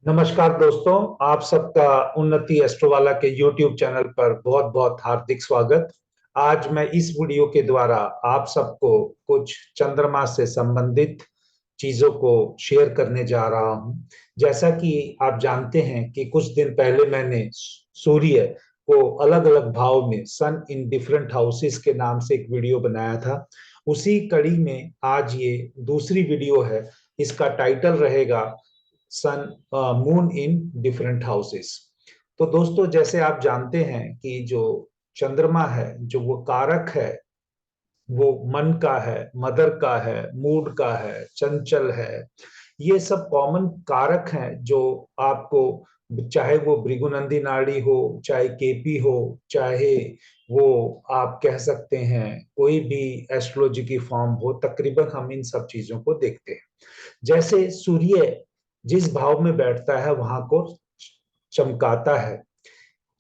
नमस्कार दोस्तों, आप सबका उन्नति एस्ट्रोवाला के YouTube चैनल पर बहुत बहुत हार्दिक स्वागत। आज मैं इस वीडियो के द्वारा आप सबको कुछ चंद्रमा से संबंधित चीजों को शेयर करने जा रहा हूं। जैसा कि आप जानते हैं कि कुछ दिन पहले मैंने सूर्य को अलग अलग भाव में सन इन डिफरेंट हाउसेस के नाम से एक वीडियो बनाया था। उसी कड़ी में आज ये दूसरी वीडियो है। इसका टाइटल रहेगा sun moon in different houses. तो दोस्तों, जैसे आप जानते हैं कि जो चंद्रमा है, जो वो कारक है, वो मन का है, मदर का है, मूड का है, चंचल है। ये सब कॉमन कारक हैं जो आपको, चाहे वो भृगुनंदी नाड़ी हो, चाहे केपी हो, चाहे वो आप कह सकते हैं कोई भी एस्ट्रोलॉजी की फॉर्म हो, तकरीबन हम इन सब चीजों को देखते हैं। जैसे सूर्य जिस भाव में बैठता है वहां को चमकाता है,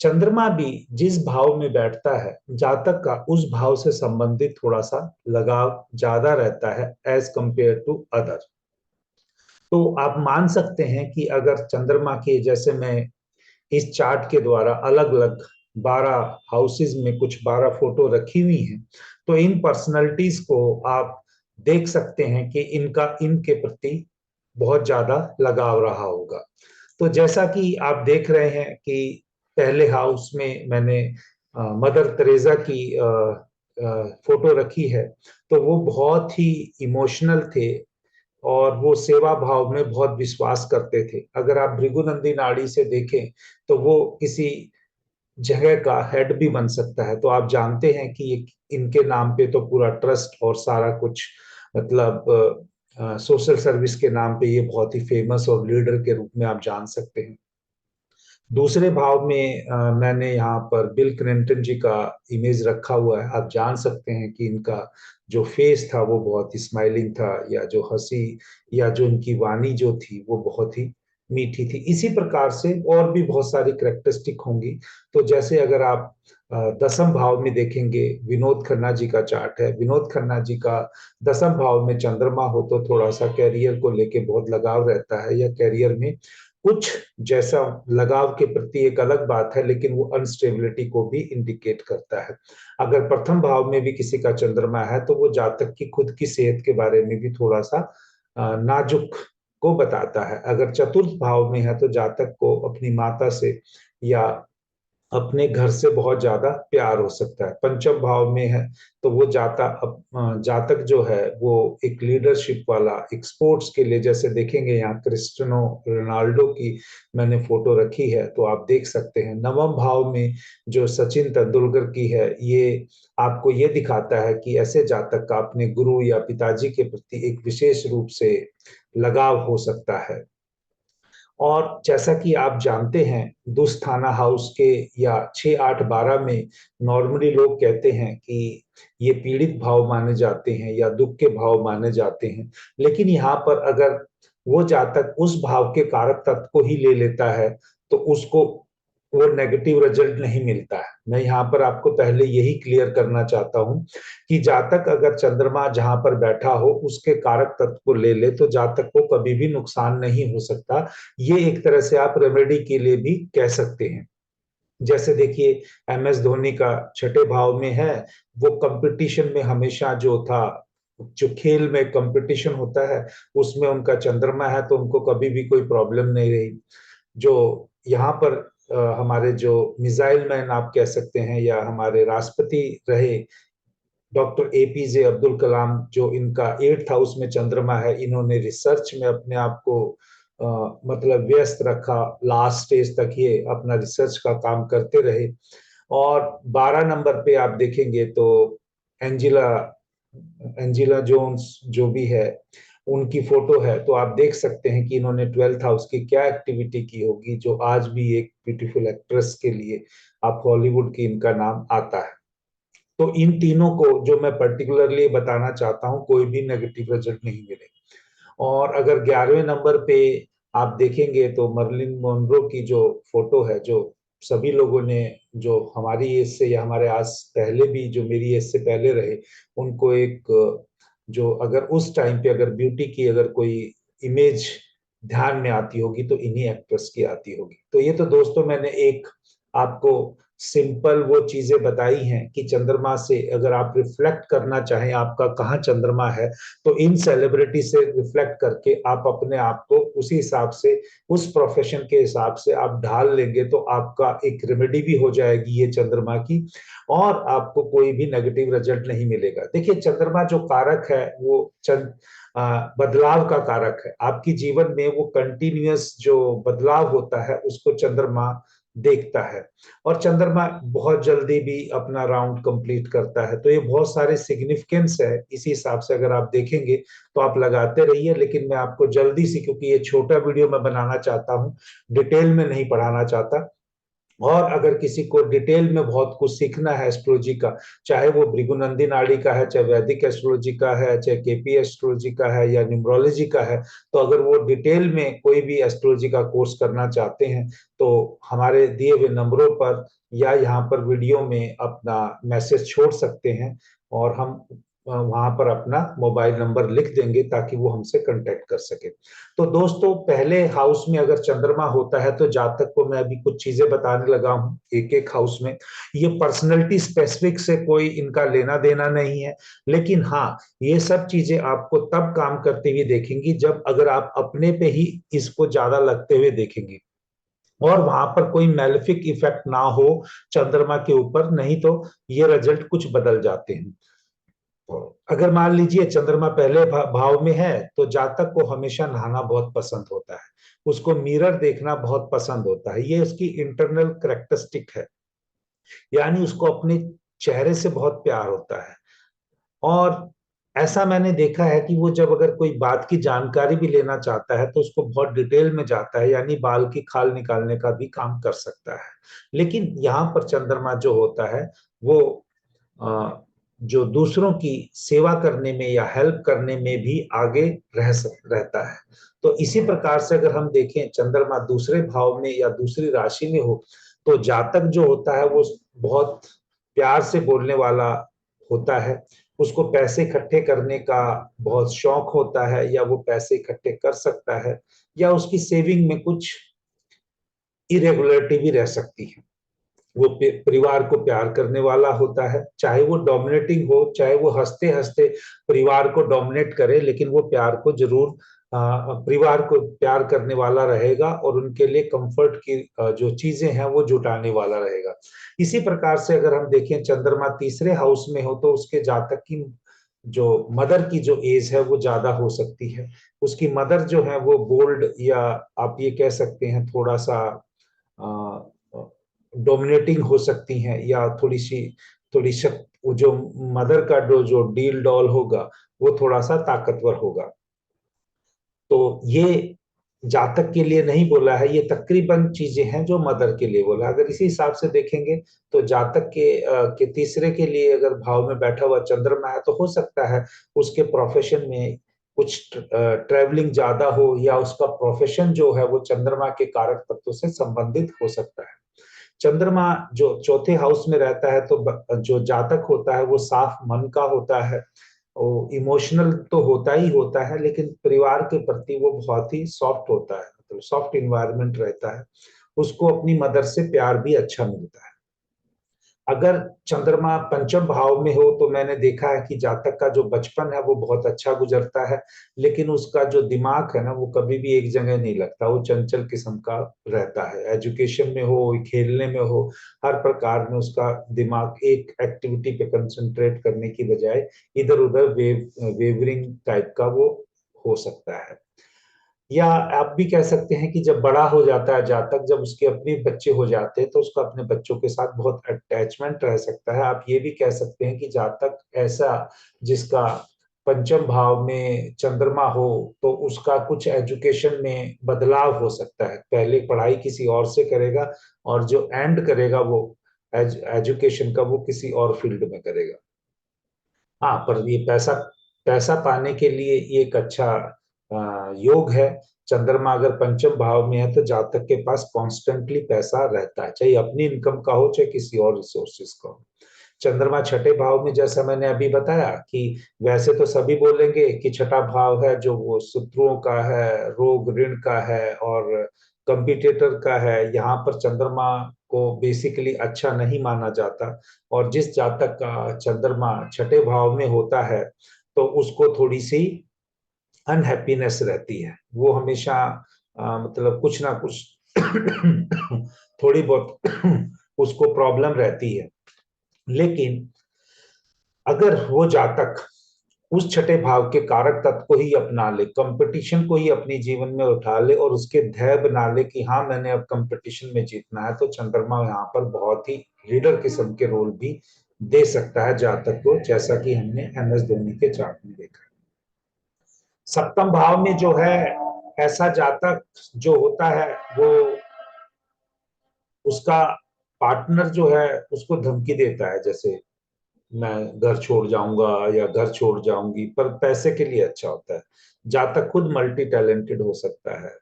चंद्रमा भी जिस भाव में बैठता है जातक का उस भाव से संबंधित थोड़ा सा लगाव ज्यादा रहता है एज कंपेयर टू अदर। तो आप मान सकते हैं कि अगर चंद्रमा के, जैसे मैं इस चार्ट के द्वारा अलग अलग 12 हाउसेस में कुछ 12 फोटो रखी हुई हैं, तो इन पर्सनैलिटीज को आप देख सकते हैं कि इनका इनके प्रति बहुत ज्यादा लगाव रहा होगा। तो जैसा कि आप देख रहे हैं कि पहले हाउस में मैंने मदर तेरेसा की फोटो रखी है। तो वो बहुत ही इमोशनल थे और वो सेवा भाव में बहुत विश्वास करते थे। अगर आप भृगुनंदी नाड़ी से देखें तो वो किसी जगह का हेड भी बन सकता है। तो आप जानते हैं कि ये इनके नाम पे तो पूरा ट्रस्ट और सारा कुछ, मतलब सोशल सर्विस के नाम पे ये बहुत ही फेमस और लीडर के रूप में आप जान सकते हैं। दूसरे भाव में मैंने यहाँ पर बिल क्लिंटन जी का इमेज रखा हुआ है। आप जान सकते हैं कि इनका जो फेस था वो बहुत ही स्माइलिंग था, या जो हंसी या जो इनकी वाणी जो थी वो बहुत ही मीठी थी। इसी प्रकार से और भी बहुत सारी करेक्टरिस्टिक होंगी। तो जैसे अगर आप दसम भाव में देखेंगे, विनोद खन्ना जी का चार्ट है। विनोद खन्ना जी का दसम भाव में चंद्रमा हो तो थोड़ा सा कैरियर को लेके बहुत लगाव रहता है, या कैरियर में कुछ जैसा लगाव के प्रति एक अलग बात है, लेकिन वो अनस्टेबिलिटी को भी इंडिकेट करता है। अगर प्रथम भाव में भी किसी का चंद्रमा है तो वो जातक की खुद की सेहत के बारे में भी थोड़ा सा नाजुक को बताता है। अगर चतुर्थ भाव में है तो जातक को अपनी माता से या अपने घर से बहुत ज्यादा प्यार हो सकता है। पंचम भाव में है तो वो जातक जो है वो एक लीडरशिप वाला, एक स्पोर्ट्स के लिए, जैसे देखेंगे यहाँ क्रिस्टियानो रोनाल्डो की मैंने फोटो रखी है तो आप देख सकते हैं। नवम भाव में जो सचिन तेंदुलकर की है, ये आपको ये दिखाता है कि ऐसे जातक का अपने गुरु या पिताजी के प्रति एक विशेष रूप से लगाव हो सकता है। और जैसा कि आप जानते हैं, दुस्थाना हाउस के या 6 8 12 में नॉर्मली लोग कहते हैं कि ये पीड़ित भाव माने जाते हैं या दुख के भाव माने जाते हैं। लेकिन यहाँ पर अगर वो जातक उस भाव के कारक तत्व को ही ले लेता है तो उसको वो नेगेटिव रिजल्ट नहीं मिलता है। मैं यहाँ पर आपको पहले यही क्लियर करना चाहता हूँ कि जातक अगर चंद्रमा जहां पर बैठा हो उसके कारक तत्व को ले ले तो जातक को कभी भी नुकसान नहीं हो सकता। ये एक तरह से आप रेमेडी के लिए भी कह सकते हैं। जैसे देखिए, MS धोनी का छठे भाव में है। वो कंपटीशन में हमेशा जो था, जो खेल में कंपटीशन होता है उसमें उनका चंद्रमा है तो उनको कभी भी कोई प्रॉब्लम नहीं रही। जो यहाँ पर हमारे जो मिसाइल मैन आप कह सकते हैं या हमारे राष्ट्रपति रहे डॉक्टर APJ अब्दुल कलाम, जो इनका 8th हाउस में चंद्रमा है, इन्होंने रिसर्च में अपने आप को मतलब व्यस्त रखा। लास्ट स्टेज तक ये अपना रिसर्च का काम करते रहे। और 12 नंबर पे आप देखेंगे तो एंजिला एंजिला जोन्स जो भी है, उनकी फोटो है। तो आप देख सकते हैं कि इन्होंने 12th हाउस की क्या एक्टिविटी की होगी, जो आज भी एक ब्यूटीफुल एक्ट्रेस के लिए आप हॉलीवुड की इनका नाम आता है। तो इन तीनों को जो मैं पर्टिकुलरली बताना चाहता हूँ, कोई भी नेगेटिव रिजल्ट नहीं मिले। और अगर 11वें नंबर पे आप देखेंगे तो मर्लिन मोनरो की जो फोटो है, जो सभी लोगों ने, जो हमारी एज से या हमारे आस पहले भी, जो मेरी एज से पहले रहे, उनको एक, जो अगर उस टाइम पे अगर ब्यूटी की अगर कोई इमेज ध्यान में आती होगी तो इन्हीं एक्ट्रेस की आती होगी। तो ये तो दोस्तों मैंने एक आपको सिंपल वो चीजें बताई हैं कि चंद्रमा से अगर आप रिफ्लेक्ट करना चाहें आपका कहाँ चंद्रमा है, तो इन सेलिब्रिटी से रिफ्लेक्ट करके आप अपने आप को उसी हिसाब से, उस प्रोफेशन के हिसाब से आप ढाल लेंगे तो आपका एक रेमेडी भी हो जाएगी ये चंद्रमा की, और आपको कोई भी नेगेटिव रिजल्ट नहीं मिलेगा। देखिए चंद्रमा जो कारक है वो बदलाव का कारक है। आपकी जीवन में वो कंटिन्यूअस जो बदलाव होता है उसको चंद्रमा देखता है, और चंद्रमा बहुत जल्दी भी अपना राउंड कंप्लीट करता है। तो ये बहुत सारे सिग्निफिकेंस है, इसी हिसाब से अगर आप देखेंगे तो आप लगाते रहिए। लेकिन मैं आपको जल्दी से, क्योंकि ये छोटा वीडियो मैं बनाना चाहता हूँ, डिटेल में नहीं पढ़ाना चाहता, और अगर किसी को डिटेल में बहुत कुछ सीखना है एस्ट्रोलॉजी का, चाहे वो भृगुनंदी नाड़ी का है, चाहे वैदिक एस्ट्रोलॉजी का है, चाहे केपी एस्ट्रोलॉजी का है या न्यूमरोलॉजी का है, तो अगर वो डिटेल में कोई भी एस्ट्रोलॉजी का कोर्स करना चाहते हैं तो हमारे दिए हुए नंबरों पर या यहाँ पर वीडियो में अपना मैसेज छोड़ सकते हैं, और हम वहां पर अपना मोबाइल नंबर लिख देंगे ताकि वो हमसे कांटेक्ट कर सके। तो दोस्तों पहले हाउस में अगर चंद्रमा होता है तो जातक को, मैं अभी कुछ चीजें बताने लगा हूं एक एक हाउस में, ये पर्सनैलिटी स्पेसिफिक से कोई इनका लेना देना नहीं है, लेकिन हाँ ये सब चीजें आपको तब काम करते हुए देखेंगी जब अगर आप अपने पे ही इसको ज्यादा लगते हुए देखेंगे, और वहां पर कोई मैलेफिक इफेक्ट ना हो चंद्रमा के ऊपर, नहीं तो ये रिजल्ट कुछ बदल जाते हैं। अगर मान लीजिए चंद्रमा पहले भाव में है तो जातक को हमेशा नहाना बहुत पसंद होता है, उसको मिरर देखना बहुत पसंद होता है, ये उसकी इंटरनल करेक्टरिस्टिक है, यानी उसको अपने चेहरे से बहुत प्यार होता है। और ऐसा मैंने देखा है कि वो जब अगर कोई बात की जानकारी भी लेना चाहता है तो उसको बहुत डिटेल में जाता है, यानी बाल की खाल निकालने का भी काम कर सकता है। लेकिन यहाँ पर चंद्रमा जो होता है वो जो दूसरों की सेवा करने में या हेल्प करने में भी आगे रहता है। तो इसी प्रकार से अगर हम देखें चंद्रमा दूसरे भाव में या दूसरी राशि में हो तो जातक जो होता है वो बहुत प्यार से बोलने वाला होता है, उसको पैसे इकट्ठे करने का बहुत शौक होता है, या वो पैसे इकट्ठे कर सकता है, या उसकी सेविंग में कुछ इरेगुलरिटी भी रह सकती है। वो परिवार को प्यार करने वाला होता है, चाहे वो डोमिनेटिंग हो, चाहे वो हंसते हंसते परिवार को डोमिनेट करे, लेकिन वो प्यार को जरूर परिवार को प्यार करने वाला रहेगा, और उनके लिए कंफर्ट की जो चीजें हैं वो जुटाने वाला रहेगा। इसी प्रकार से अगर हम देखें चंद्रमा तीसरे हाउस में हो तो उसके जातक की जो मदर की जो एज है वो ज्यादा हो सकती है। उसकी मदर जो है वो बोल्ड, या आप ये कह सकते हैं थोड़ा सा डोमिनेटिंग हो सकती हैं, या थोड़ी शक, जो मदर का जो डील डॉल होगा वो थोड़ा सा ताकतवर होगा। तो ये जातक के लिए नहीं बोला है, ये तकरीबन चीजें हैं जो मदर के लिए बोला। अगर इसी हिसाब से देखेंगे तो जातक के तीसरे के लिए अगर भाव में बैठा हुआ चंद्रमा है तो हो सकता है उसके प्रोफेशन में कुछ ट्रेवलिंग ज्यादा हो, या उसका प्रोफेशन जो है वो चंद्रमा के कारक तत्व से संबंधित हो सकता है। चंद्रमा जो चौथे हाउस में रहता है तो जो जातक होता है वो साफ मन का होता है, वो इमोशनल तो होता ही होता है, लेकिन परिवार के प्रति वो बहुत ही सॉफ्ट होता है, मतलब सॉफ्ट इन्वायरमेंट रहता है, उसको अपनी मदर से प्यार भी अच्छा मिलता है। अगर चंद्रमा पंचम भाव में हो तो मैंने देखा है कि जातक का जो बचपन है वो बहुत अच्छा गुजरता है, लेकिन उसका जो दिमाग है ना वो कभी भी एक जगह नहीं लगता, वो चंचल किस्म का रहता है। एजुकेशन में हो, खेलने में हो, हर प्रकार में उसका दिमाग एक एक्टिविटी पे कंसंट्रेट करने की बजाय इधर उधर वेवरिंग टाइप का वो हो सकता है। या आप भी कह सकते हैं कि जब बड़ा हो जाता है जातक, जब उसके अपने बच्चे हो जाते हैं तो उसका अपने बच्चों के साथ बहुत अटैचमेंट रह सकता है। आप ये भी कह सकते हैं कि जातक ऐसा जिसका पंचम भाव में चंद्रमा हो तो उसका कुछ एजुकेशन में बदलाव हो सकता है, पहले पढ़ाई किसी और से करेगा और जो एंड करेगा वो एजुकेशन का वो किसी और फील्ड में करेगा। हाँ, पर ये पैसा पैसा पाने के लिए ये एक अच्छा योग है। चंद्रमा अगर पंचम भाव में है तो जातक के पास कॉन्स्टेंटली पैसा रहता है, चाहे अपनी इनकम का हो चाहे किसी और रिसोर्सेज का हो। चंद्रमा छठे भाव में, जैसा मैंने अभी बताया कि वैसे तो सभी बोलेंगे कि छठा भाव है जो वो शत्रुओं का है, रोग ऋण का है और कंपिटिटर का है। यहाँ पर चंद्रमा को बेसिकली अच्छा नहीं माना जाता। और जिस जातक का चंद्रमा छठे भाव में होता है तो उसको थोड़ी सी अनहैप्पीनेस रहती है। वो हमेशा मतलब कुछ ना कुछ थोड़ी बहुत उसको प्रॉब्लम रहती है। लेकिन अगर वो जातक उस छठे भाव के कारक तत्व को ही अपना ले, कंपटीशन को ही अपने जीवन में उठा ले और उसके धैर्य बना ले कि हाँ मैंने अब कंपटीशन में जीतना है, तो चंद्रमा यहाँ पर बहुत ही लीडर किस्म के रोल भी दे सकता है जातक को, जैसा कि हमने MS धोनी के चार्ट में देखा। सप्तम भाव में जो है, ऐसा जातक जो होता है वो उसका पार्टनर जो है उसको धमकी देता है, जैसे मैं घर छोड़ जाऊंगा या घर छोड़ जाऊंगी, पर पैसे के लिए अच्छा होता है। जातक खुद मल्टी टैलेंटेड हो सकता है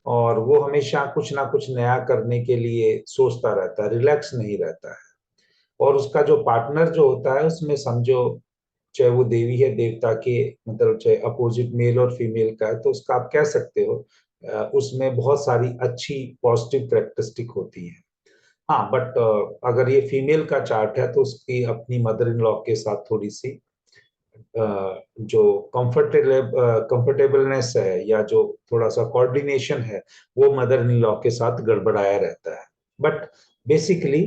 और वो हमेशा कुछ ना कुछ नया करने के लिए सोचता रहता है, रिलैक्स नहीं रहता है। और उसका जो पार्टनर जो होता है उसमें समझो, चाहे वो देवी है देवता के, मतलब चाहे अपोजिट मेल और फीमेल का है, तो उसका आप कह सकते हो उसमें बहुत सारी अच्छी पॉजिटिव करेक्टरिस्टिक होती है। हाँ बट अगर ये फीमेल का चार्ट है तो उसकी अपनी मदर इन लॉ के साथ थोड़ी सी जो कंफर्टेबलनेस है या जो थोड़ा सा कोऑर्डिनेशन है वो मदर इन लॉ के साथ गड़बड़ाया रहता है। But basically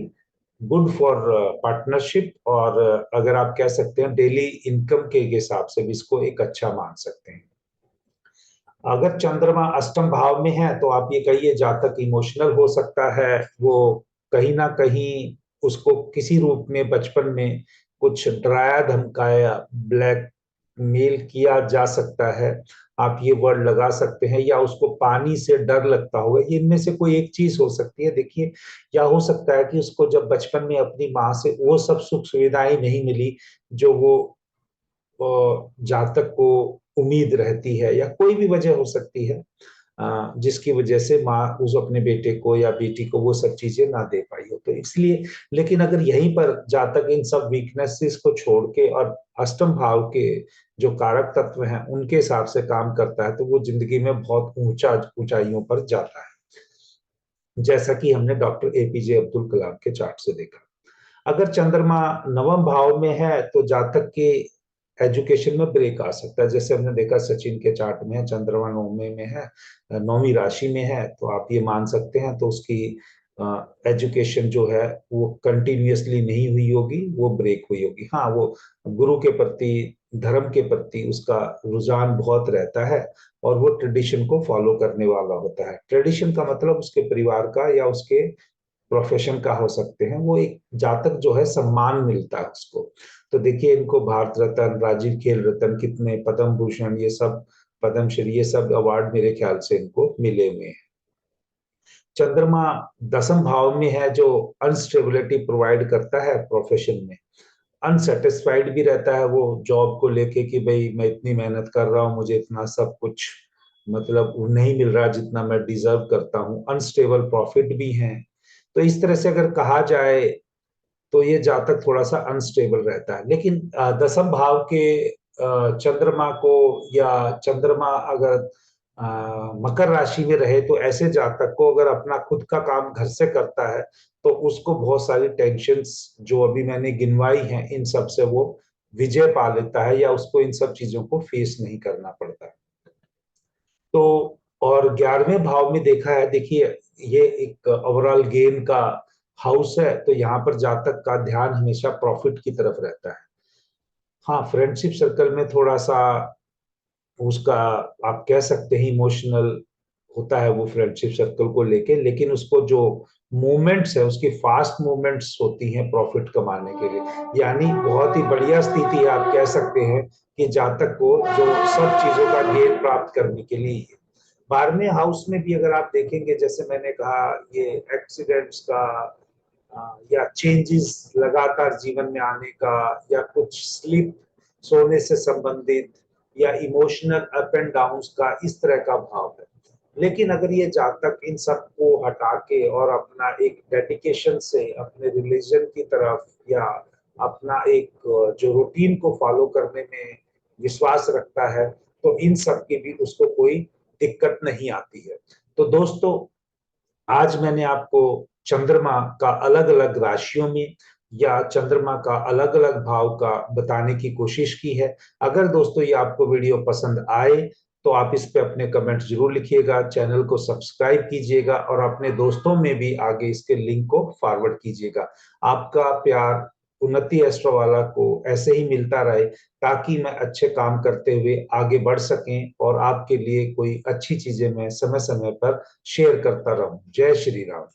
good for partnership, और अगर आप कह सकते हैं डेली इनकम के हिसाब से भी इसको एक अच्छा मान सकते हैं। अगर चंद्रमा अष्टम भाव में है तो आप ये कहिए जातक इमोशनल हो सकता है। वो कहीं ना कहीं उसको किसी रूप में बचपन में कुछ डराया धमकाया, ब्लैक मेल किया जा सकता है, आप ये वर्ड लगा सकते हैं, या उसको पानी से डर लगता होगा। ये इनमें से कोई एक चीज हो सकती है। देखिए, या हो सकता है कि उसको जब बचपन में अपनी माँ से वो सब सुख सुविधाएं नहीं मिली जो वो जातक को उम्मीद रहती है, या कोई भी वजह हो सकती है जिसकी वजह से माँ उस अपने बेटे को या बेटी को वो सब चीजें ना दे पाई हो, तो इसलिए। लेकिन अगर यहीं पर जातक इन सब वीकनेसेस को छोड़ के और अष्टम भाव के जो कारक तत्व हैं उनके हिसाब से काम करता है, तो वो जिंदगी में बहुत ऊंचा ऊंचाइयों पर जाता है, जैसा कि हमने डॉक्टर APJ अब्दुल कलाम के चार्ट से देखा। अगर चंद्रमा नवम भाव में है तो जातक के एजुकेशन में ब्रेक आ सकता है। जैसे हमने देखा सचिन के चार्ट में है, चंद्रमा नौवें में है, नौवीं राशि में है, तो आप ये मान सकते हैं तो उसकी एजुकेशन जो है वो कंटिन्यूअसली नहीं हुई होगी, वो ब्रेक हुई होगी। हाँ, वो गुरु के प्रति, धर्म के प्रति उसका रुझान बहुत रहता है और वो ट्रेडिशन को फॉलो करने वाला होता है। ट्रेडिशन का मतलब उसके परिवार का या उसके प्रोफेशन का हो सकते हैं। वो एक जातक जो है सम्मान मिलता है उसको। तो देखिए, इनको भारत रत्न, राजीव खेल रत्न, कितने पद्म भूषण, ये सब पद्मश्री, ये सब अवार्ड मेरे ख्याल से इनको मिले हुए हैं। चंद्रमा दसम भाव में है जो अनस्टेबिलिटी प्रोवाइड करता है प्रोफेशन में। अनसेटिस्फाइड भी रहता है वो जॉब को लेके कि भाई मैं इतनी मेहनत कर रहा हूँ, मुझे इतना सब कुछ मतलब नहीं मिल रहा जितना मैं डिजर्व करता हूँ। अनस्टेबल प्रॉफिट भी हैं। तो इस तरह से अगर कहा जाए तो ये जातक थोड़ा सा अनस्टेबल रहता है। लेकिन दसम भाव के चंद्रमा को, या चंद्रमा अगर मकर राशि में रहे, तो ऐसे जातक को अगर अपना खुद का काम घर से करता है तो उसको बहुत सारी टेंशन्स जो अभी मैंने गिनवाई हैं इन सब से वो विजय पा लेता है, या उसको इन सब चीजों को फेस नहीं करना पड़ता। तो और 11वें भाव में देखा है, देखिए ये एक ओवरऑल गेन का हाउस है, तो यहाँ पर जातक का ध्यान हमेशा प्रॉफिट की तरफ रहता है। हाँ, फ्रेंडशिप सर्कल में थोड़ा सा उसका आप कह सकते हैं इमोशनल होता है वो फ्रेंडशिप सर्कल को लेके, लेकिन उसको जो मूवमेंट्स है उसकी फास्ट मूवमेंट्स होती हैं प्रॉफिट कमाने के लिए। यानी बहुत ही बढ़िया स्थिति है, आप कह सकते हैं कि जातक को जो सब चीजों का गेन प्राप्त करने के लिए। 12वें हाउस में भी अगर आप देखेंगे, जैसे मैंने कहा, ये एक्सीडेंट्स का या चेंजेस लगातार जीवन में आने का, या कुछ स्लिप सोने से संबंधित, या इमोशनल अप एंड डाउन का, इस तरह का भाव है। लेकिन अगर ये जातक इन सब को हटा के और अपना एक डेडिकेशन से अपने रिलीजन की तरफ या अपना एक जो रूटीन को फॉलो करने में विश्वास रखता है, तो इन सब की भी उसको कोई दिक्कत नहीं आती है। तो दोस्तों, आज मैंने आपको चंद्रमा का अलग अलग राशियों में या चंद्रमा का अलग अलग भाव का बताने की कोशिश की है। अगर दोस्तों ये आपको वीडियो पसंद आए तो आप इस पे अपने कमेंट जरूर लिखिएगा, चैनल को सब्सक्राइब कीजिएगा और अपने दोस्तों में भी आगे इसके लिंक को फॉरवर्ड कीजिएगा। आपका प्यार उन्नति एस्ट्रो वाला को ऐसे ही मिलता रहे, ताकि मैं अच्छे काम करते हुए आगे बढ़ सकें और आपके लिए कोई अच्छी चीजें मैं समय समय पर शेयर करता रहूं। जय श्री राम।